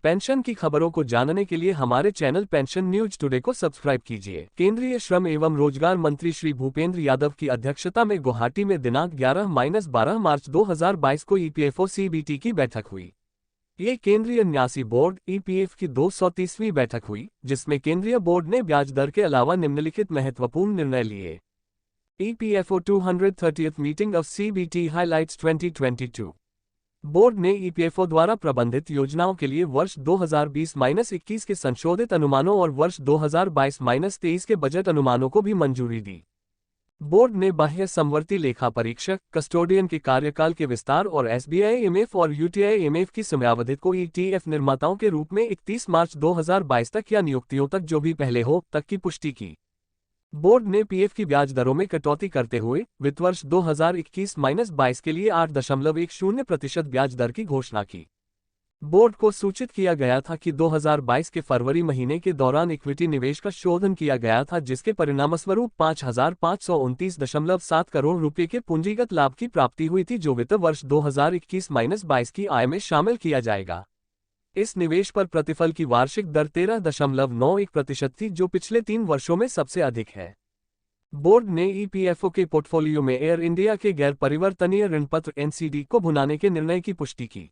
Pension की खबरों को जानने के लिए हमारे चैनल पेंशन न्यूज टुडे को सब्सक्राइब कीजिए। केंद्रीय श्रम एवं रोजगार मंत्री श्री भूपेंद्र यादव की अध्यक्षता में गुवाहाटी में दिनांक 11-12 मार्च 2022 को ईपीएफओ सीबीटी की बैठक हुई। ये केंद्रीय न्यासी बोर्ड ईपीएफ की 230वीं बैठक हुई, जिसमें केंद्रीय बोर्ड ने ब्याज दर के अलावा निम्नलिखित महत्वपूर्ण निर्णय लिए। EPFO 230th meeting of CBT highlights 2022। Board ने ईपीएफओ द्वारा प्रबंधित योजनाओं के लिए वर्ष 2020-21 के संशोधित अनुमानों और वर्ष 2022-23 के बजट अनुमानों को भी मंजूरी दी। बोर्ड ने बाह्य समवर्ती लेखा परीक्षक कस्टोडियन के कार्यकाल के विस्तार और एसबीआई-एमएफ और यूटीआई-एमएफ की समयावधि को ईटीएफ निर्माताओं के रूप में 31 मार्च 2022 तक या नियुक्तियों तक जो भी पहले हो तक की पुष्टि की। बोर्ड ने पीएफ की ब्याज दरों में कटौती करते हुए वित्त वर्ष 2021-22 के लिए 8.10% ब्याज दर की घोषणा की। बोर्ड को सूचित किया गया था कि 2022 के फरवरी महीने के दौरान इक्विटी निवेश का शोधन किया गया था, जिसके परिणामस्वरूप 5,529.7 करोड़ रुपये के पूंजीगत लाभ की प्राप्ति हुई थी, जो वित्त वर्ष 2021-22 की आय में शामिल किया जाएगा। इस निवेश पर प्रतिफल की वार्षिक दर 13.91% थी, जो पिछले 3 वर्षों में सबसे अधिक है। बोर्ड ने ईपीएफओ के पोर्टफोलियो में एयर इंडिया के गैर परिवर्तनीय ऋण पत्र एनसीडी को भुनाने के निर्णय की पुष्टि की।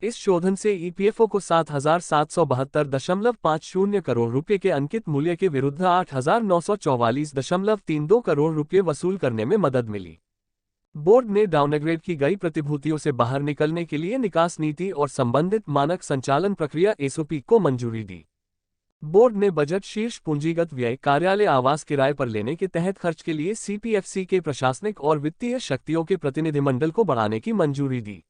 इस शोधन से ईपीएफओ को 7,772.50 करोड़ रुपये के अंकित मूल्य के विरुद्ध 8,944.32 करोड़ रुपये वसूल करने में मदद मिली। बोर्ड ने डाउनग्रेड की गई प्रतिभूतियों से बाहर निकलने के लिए निकास नीति और संबंधित मानक संचालन प्रक्रिया एसओपी को मंजूरी दी। बोर्ड ने बजट शीर्ष पूंजीगत व्यय कार्यालय आवास किराए पर लेने के तहत खर्च के लिए सीपीएफसी के प्रशासनिक और वित्तीय शक्तियों के प्रतिनिधिमंडल को बढ़ाने की मंजूरी दी।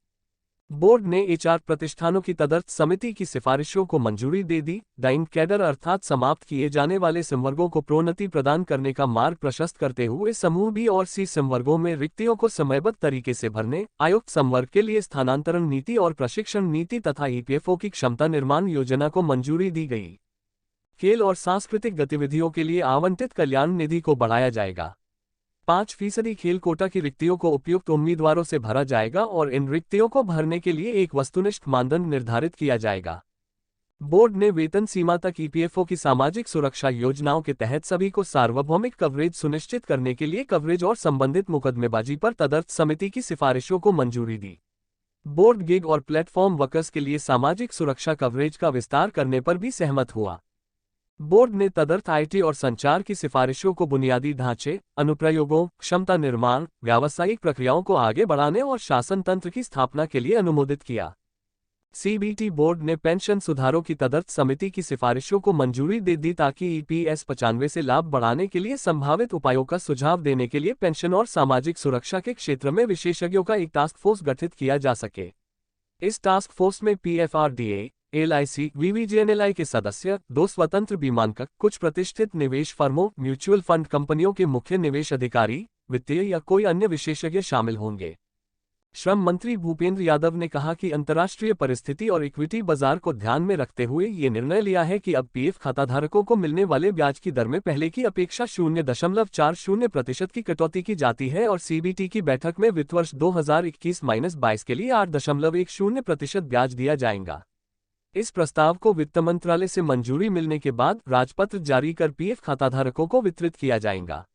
बोर्ड ने एचआर प्रतिष्ठानों की तदर्थ समिति की सिफारिशों को मंजूरी दे दी। डाइन कैडर अर्थात समाप्त किए जाने वाले संवर्गों को प्रोन्नति प्रदान करने का मार्ग प्रशस्त करते हुए समूह बी और सी संवर्गों में रिक्तियों को समयबद्ध तरीके से भरने, आयुक्त संवर्ग के लिए स्थानांतरण नीति और प्रशिक्षण नीति तथा ईपीएफओ की क्षमता निर्माण योजना को मंजूरी दी गई। खेल और सांस्कृतिक गतिविधियों के लिए आवंटित कल्याण निधि को बढ़ाया जाएगा। 5% खेल कोटा की रिक्तियों को उपयुक्त उम्मीदवारों से भरा जाएगा और इन रिक्तियों को भरने के लिए एक वस्तुनिष्ठ मानदंड निर्धारित किया जाएगा। बोर्ड ने वेतन सीमा तक ईपीएफओ की सामाजिक सुरक्षा योजनाओं के तहत सभी को सार्वभौमिक कवरेज सुनिश्चित करने के लिए कवरेज और संबंधित मुकदमेबाजी पर तदर्थ समिति की सिफारिशों को मंजूरी दी। बोर्ड गिग और प्लेटफॉर्म वर्कर्स के लिए सामाजिक सुरक्षा कवरेज का विस्तार करने पर भी सहमत हुआ। बोर्ड ने तदर्थ आईटी और संचार की सिफारिशों को बुनियादी ढांचे, अनुप्रयोगों, क्षमता निर्माण, व्यावसायिक प्रक्रियाओं को आगे बढ़ाने और शासन तंत्र की स्थापना के लिए अनुमोदित किया। सीबीटी बोर्ड ने पेंशन सुधारों की तदर्थ समिति की सिफारिशों को मंजूरी दे दी ताकि ईपीएस 95 से लाभ बढ़ाने के लिए संभावित उपायों का सुझाव देने के लिए पेंशन और सामाजिक सुरक्षा के क्षेत्र में विशेषज्ञों का एक टास्क फोर्स गठित किया जा सके। इस टास्क फोर्स में पीएफआरडीए, एलआईसी, वीवीजीएनएलआई के सदस्य, 2 स्वतंत्र बीमांकक, कुछ प्रतिष्ठित निवेश फर्मों, म्यूचुअल फंड कंपनियों के मुख्य निवेश अधिकारी, वित्तीय या कोई अन्य विशेषज्ञ शामिल होंगे। श्रम मंत्री भूपेंद्र यादव ने कहा कि अंतर्राष्ट्रीय परिस्थिति और इक्विटी बाजार को ध्यान में रखते हुए ये निर्णय लिया है कि अब पीएफ खाताधारकों को मिलने वाले ब्याज की दर में पहले की अपेक्षा 0.40% की कटौती की जाती है और सीबीटी की बैठक में वित्त वर्ष 2021-22 के लिए 8.10% ब्याज दिया जाएगा। इस प्रस्ताव को वित्त मंत्रालय से मंजूरी मिलने के बाद राजपत्र जारी कर पीएफ खाताधारकों को वितरित किया जाएगा।